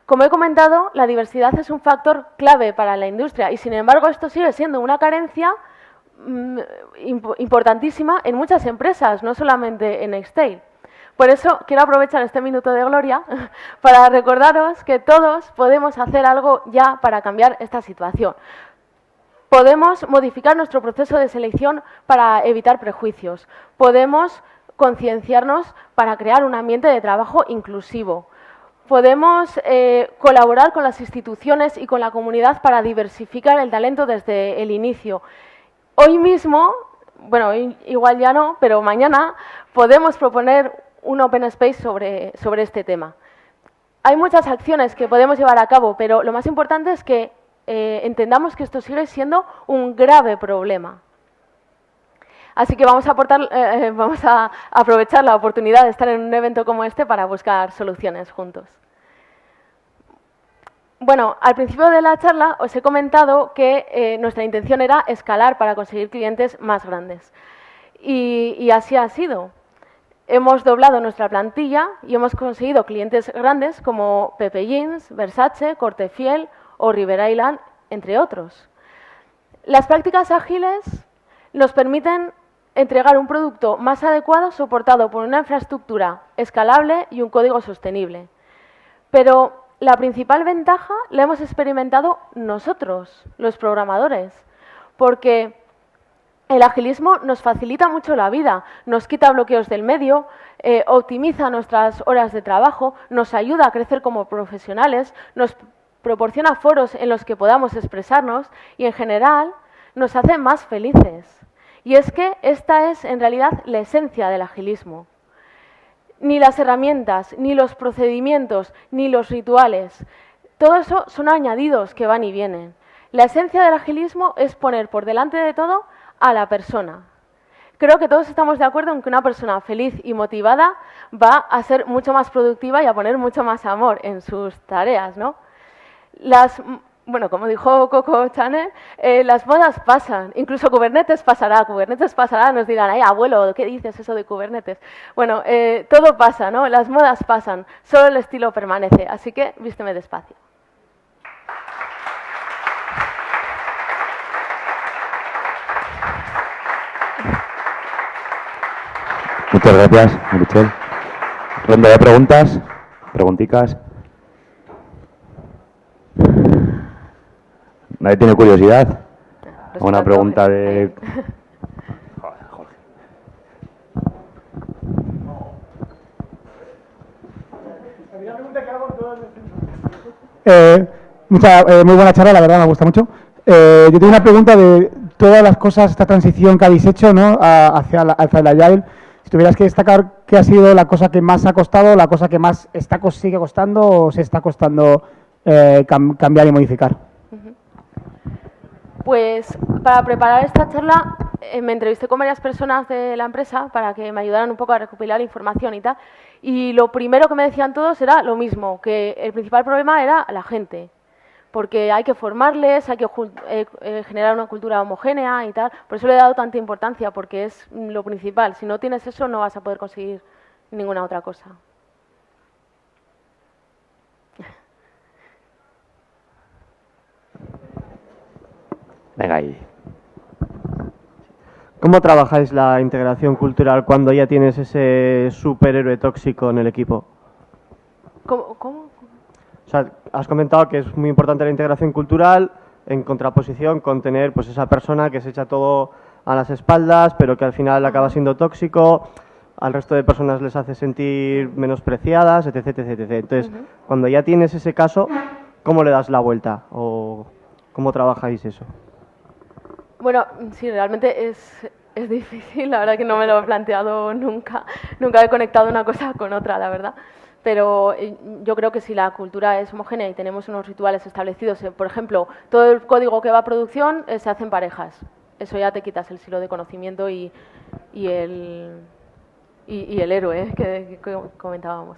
Como he comentado, la diversidad es un factor clave para la industria y, sin embargo, esto sigue siendo una carencia importantísima en muchas empresas, no solamente en Nextail. Por eso quiero aprovechar este minuto de gloria para recordaros que todos podemos hacer algo ya para cambiar esta situación. Podemos modificar nuestro proceso de selección para evitar prejuicios. Podemos concienciarnos para crear un ambiente de trabajo inclusivo. Podemos colaborar con las instituciones y con la comunidad para diversificar el talento desde el inicio. Hoy mismo, bueno, igual ya no, pero mañana podemos proponer un Open Space sobre este tema. Hay muchas acciones que podemos llevar a cabo, pero lo más importante es que entendamos que esto sigue siendo un grave problema. Así que vamos a aprovechar la oportunidad de estar en un evento como este para buscar soluciones juntos. Bueno, al principio de la charla os he comentado que nuestra intención era escalar para conseguir clientes más grandes. Y así ha sido. Hemos doblado nuestra plantilla y hemos conseguido clientes grandes como Pepe Jeans, Versace, Corte Fiel o River Island, entre otros. Las prácticas ágiles nos permiten entregar un producto más adecuado soportado por una infraestructura escalable y un código sostenible. Pero la principal ventaja la hemos experimentado nosotros, los programadores, porque el agilismo nos facilita mucho la vida, nos quita bloqueos del medio, optimiza nuestras horas de trabajo, nos ayuda a crecer como profesionales, nos proporciona foros en los que podamos expresarnos y, en general, nos hace más felices. Y es que esta es, en realidad, la esencia del agilismo. Ni las herramientas, ni los procedimientos, ni los rituales, todo eso son añadidos que van y vienen. La esencia del agilismo es poner por delante de todo a la persona. Creo que todos estamos de acuerdo en que una persona feliz y motivada va a ser mucho más productiva y a poner mucho más amor en sus tareas, ¿no? Bueno, como dijo Coco Chanel, las modas pasan, incluso Kubernetes pasará, nos dirán, ay, abuelo, ¿qué dices eso de Kubernetes? Bueno, todo pasa, ¿no? Las modas pasan, solo el estilo permanece, así que vísteme despacio. Muchas gracias, Meritxell. Ronda de preguntas, pregunticas. ¿Nadie tiene curiosidad? Una pregunta de... Joder, Jorge. Muy buena charla, la verdad, me gusta mucho. Yo tengo una pregunta de todas las cosas, esta transición que habéis hecho, ¿no?, hacia el Agile. Si tuvieras que destacar qué ha sido la cosa que más ha costado, la cosa que más sigue costando o se está costando cambiar y modificar. Pues para preparar esta charla me entrevisté con varias personas de la empresa para que me ayudaran un poco a recopilar información y tal. Y lo primero que me decían todos era lo mismo, que el principal problema era la gente. Porque hay que formarles, hay que generar una cultura homogénea y tal. Por eso le he dado tanta importancia, porque es lo principal. Si no tienes eso, no vas a poder conseguir ninguna otra cosa. Venga ahí. ¿Cómo trabajáis la integración cultural cuando ya tienes ese superhéroe tóxico en el equipo? ¿Cómo? O sea, has comentado que es muy importante la integración cultural en contraposición con tener pues esa persona que se echa todo a las espaldas, pero que al final acaba siendo tóxico, al resto de personas les hace sentir menospreciadas, etc, etc, etc. Entonces, cuando ya tienes ese caso, ¿cómo le das la vuelta? ¿O cómo trabajáis eso? Bueno, sí, realmente es difícil, la verdad que no me lo he planteado nunca. Nunca he conectado una cosa con otra, la verdad. Pero yo creo que si la cultura es homogénea y tenemos unos rituales establecidos, por ejemplo, todo el código que va a producción se hace en parejas. Eso ya te quitas el silo de conocimiento y el héroe que comentábamos.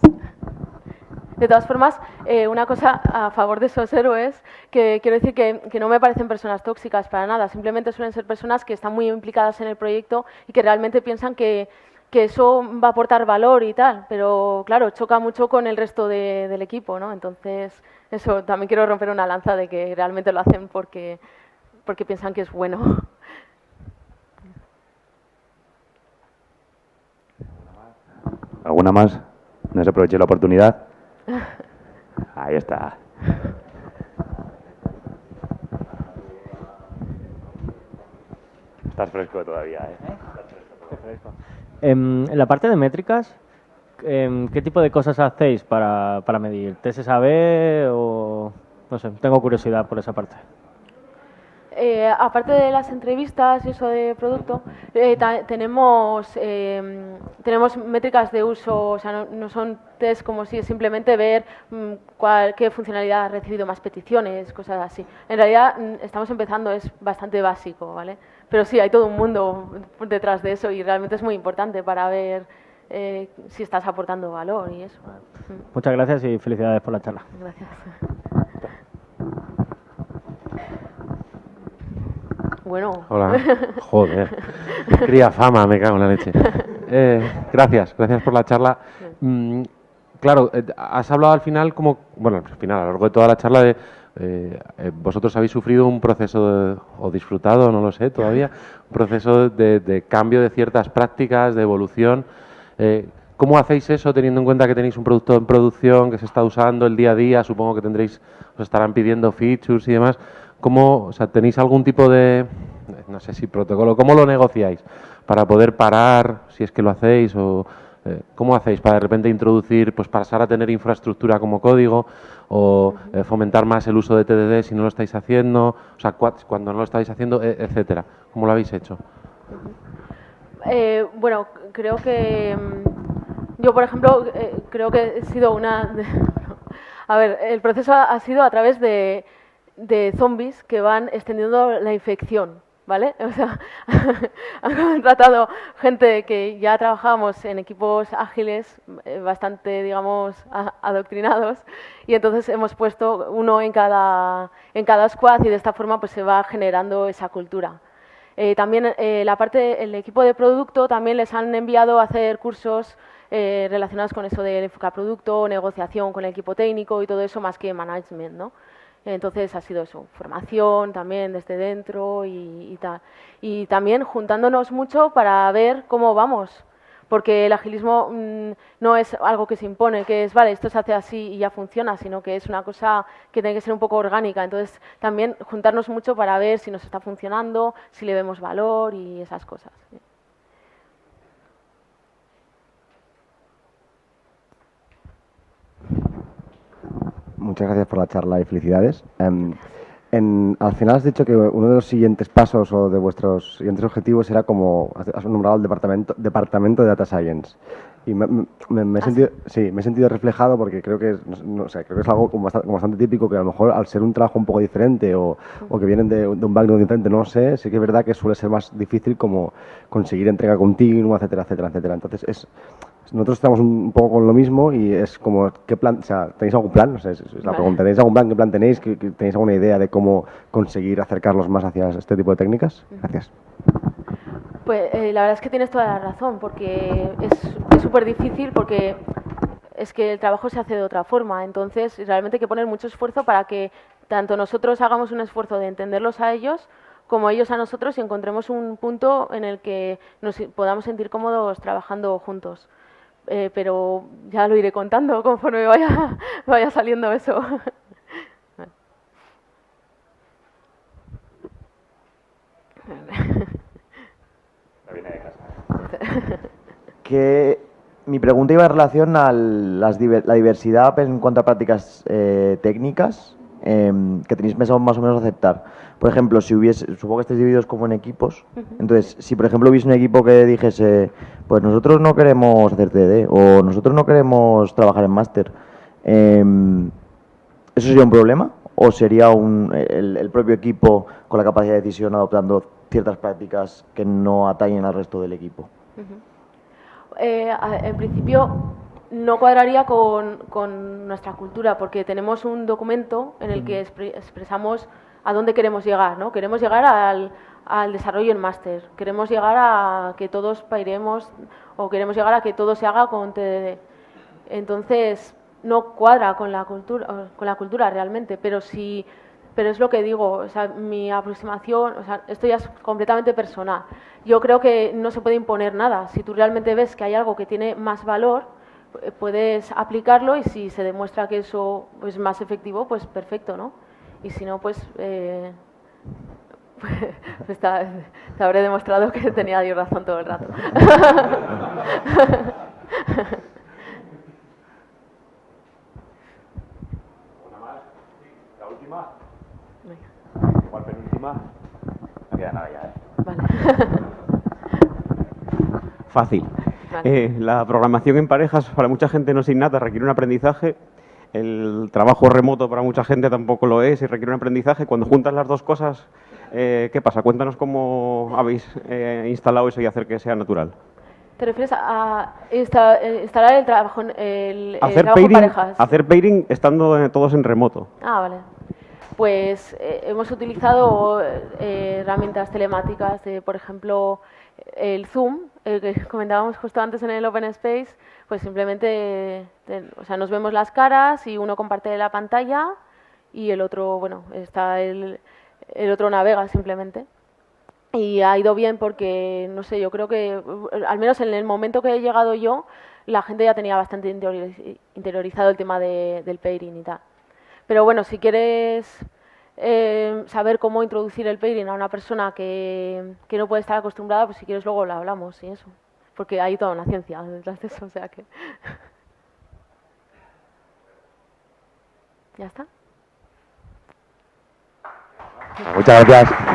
De todas formas, una cosa a favor de esos héroes, que quiero decir que no me parecen personas tóxicas para nada, simplemente suelen ser personas que están muy implicadas en el proyecto y que realmente piensan que eso va a aportar valor y tal, pero claro, choca mucho con el resto del equipo, ¿no? Entonces, eso, también quiero romper una lanza de que realmente lo hacen porque piensan que es bueno. ¿Alguna más? ¿No se aproveche la oportunidad? Ahí está. Estás fresco todavía, ¿eh? Estás fresco. En la parte de métricas, ¿qué tipo de cosas hacéis para medir? ¿TSSAB o...? No sé, tengo curiosidad por esa parte. Aparte de las entrevistas y eso de producto, tenemos métricas de uso, o sea, no son test como si simplemente ver qué funcionalidad ha recibido más peticiones, cosas así. En realidad estamos empezando, es bastante básico, ¿vale? Pero sí, hay todo un mundo detrás de eso y realmente es muy importante para ver si estás aportando valor y eso. Muchas gracias y felicidades por la charla. Gracias. Bueno. Hola. Joder. Cría fama, me cago en la leche. Gracias por la charla. Claro, has hablado al final bueno, al final, a lo largo de toda la charla de vosotros habéis sufrido un proceso o disfrutado, no lo sé todavía, un proceso de cambio de ciertas prácticas, de evolución. ¿Cómo hacéis eso teniendo en cuenta que tenéis un producto en producción que se está usando el día a día? Supongo que os estarán pidiendo features y demás. O sea, ¿tenéis algún tipo de, no sé si protocolo, cómo lo negociáis para poder parar, si es que lo hacéis, o cómo hacéis para de repente introducir, pues pasar a tener infraestructura como código, o fomentar más el uso de TDD si no lo estáis haciendo, o sea, cuando no lo estáis haciendo, etcétera? ¿Cómo lo habéis hecho? Bueno, creo que yo, por ejemplo, creo que he sido a ver, el proceso ha sido a través de zombies que van extendiendo la infección, ¿vale? O sea, han contratado gente que ya trabajábamos en equipos ágiles bastante, digamos, adoctrinados y entonces hemos puesto uno en cada squad y de esta forma pues se va generando esa cultura. También el equipo de producto también les han enviado a hacer cursos relacionados con eso del enfoque a producto, negociación con el equipo técnico y todo eso más que management, ¿no? Entonces ha sido eso, formación también desde dentro y tal. Y también juntándonos mucho para ver cómo vamos, porque el agilismo no es algo que se impone, que es, vale, esto se hace así y ya funciona, sino que es una cosa que tiene que ser un poco orgánica. Entonces también juntarnos mucho para ver si nos está funcionando, si le vemos valor y esas cosas. Muchas gracias por la charla y felicidades. Al final has dicho que uno de los siguientes pasos o de vuestros siguientes objetivos era como, has nombrado el departamento de Data Science. Y me he sentido reflejado porque creo que creo que es algo como bastante típico, que a lo mejor al ser un trabajo un poco diferente o que vienen de un background diferente, no lo sé, sí que es verdad que suele ser más difícil como conseguir entrega continua, etcétera, etcétera, etcétera. Entonces nosotros estamos un poco con lo mismo y es como, ¿qué plan? O sea, ¿tenéis algún plan? No sé, es la pregunta. ¿Tenéis algún plan? ¿Qué plan tenéis? ¿Tenéis alguna idea de cómo conseguir acercarlos más hacia este tipo de técnicas? Gracias. Pues la verdad es que tienes toda la razón, porque es súper difícil, porque es que el trabajo se hace de otra forma. Entonces, realmente hay que poner mucho esfuerzo para que tanto nosotros hagamos un esfuerzo de entenderlos a ellos, como ellos a nosotros, y encontremos un punto en el que nos podamos sentir cómodos trabajando juntos. Pero ya lo iré contando conforme vaya saliendo eso. Que mi pregunta iba en relación a la diversidad en cuanto a prácticas técnicas que tenéis pensado más o menos aceptar. Por ejemplo, supongo que estáis divididos como en equipos. Entonces, si por ejemplo hubiese un equipo que dijese, pues nosotros no queremos hacer TD o nosotros no queremos trabajar en máster, ¿eso sería un problema? ¿O sería el propio equipo con la capacidad de decisión adoptando ciertas prácticas que no atañen al resto del equipo? En principio no cuadraría con nuestra cultura, porque tenemos un documento en el que expresamos a dónde queremos llegar, ¿no? Queremos llegar al desarrollo en máster, queremos llegar a que todos pairemos o queremos llegar a que todo se haga con TDD. Entonces no cuadra con la cultura realmente, pero es lo que digo, o sea, mi aproximación, o sea, esto ya es completamente personal. Yo creo que no se puede imponer nada. Si tú realmente ves que hay algo que tiene más valor, puedes aplicarlo y si se demuestra que eso es más efectivo, pues perfecto, ¿no? Y si no, pues te habré demostrado que tenía yo razón todo el rato. ¿Una más? ¿La última? ¿Cuál penúltima? queda nada ya, Vale. Fácil. Vale. La programación en parejas para mucha gente no es innata, requiere un aprendizaje. El trabajo remoto para mucha gente tampoco lo es y requiere un aprendizaje. Cuando juntas las dos cosas, ¿qué pasa? Cuéntanos cómo habéis instalado eso y hacer que sea natural. ¿Te refieres a instalar el trabajo, el Hacer trabajo en pairing, parejas? hacer pairing estando todos en remoto. Ah, vale. Pues hemos utilizado herramientas telemáticas, por ejemplo, el Zoom, el que comentábamos justo antes en el Open Space, pues simplemente o sea, nos vemos las caras y uno comparte la pantalla y el otro, bueno, el otro navega simplemente. Y ha ido bien porque, no sé, yo creo que, al menos en el momento que he llegado yo, la gente ya tenía bastante interiorizado el tema del pairing y tal. Pero bueno, si quieres saber cómo introducir el pairing a una persona que no puede estar acostumbrada, pues si quieres luego lo hablamos y eso. Porque hay toda una ciencia detrás de eso, o sea que... ¿Ya está? Muchas gracias.